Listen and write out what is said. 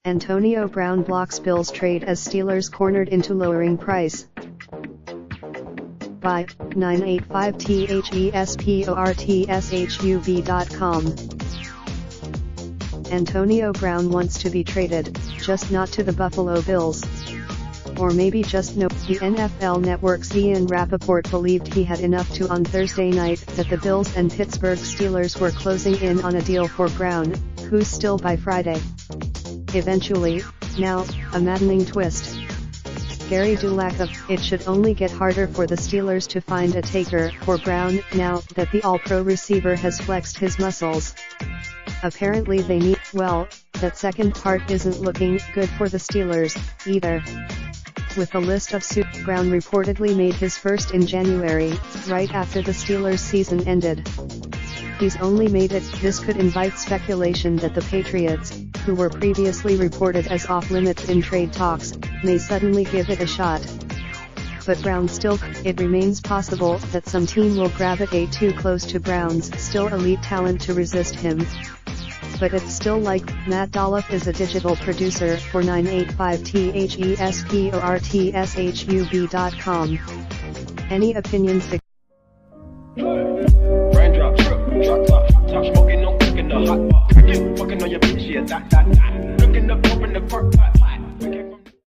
Antonio Brown blocks Bills trade as Steelers cornered into lowering price. By 985THESPORTSHUB.com. Antonio Brown wants to be traded, just not to the Buffalo Bills. Or maybe just no. The NFL Network's Ian Rappaport believed he had enough to on Thursday night that the Bills and Pittsburgh Steelers were closing in on a deal for Brown, who's still by Friday. Eventually, now, a maddening twist. Gary Dulac of It should only get harder for the Steelers to find a taker for Brown now that the All-Pro receiver has flexed his muscles. Apparently they need, well, that second part isn't looking good for the Steelers, either. With a list of suits, Brown reportedly made his first in January, right after the Steelers' season ended. He's only made it. This could invite speculation that the Patriots, who were previously reported as off-limits in trade talks, may suddenly give it a shot. But Brown still, it remains possible that some team will gravitate too close to Brown's still elite talent to resist him. But it's still like. Matt Dolloff is a digital producer for 985THESPORTSHUB.com. Any opinions? Raindrop, drop top, top smoking, no cooking the hot pot. Fucking on your bitch, yeah, that. Looking up, open the park,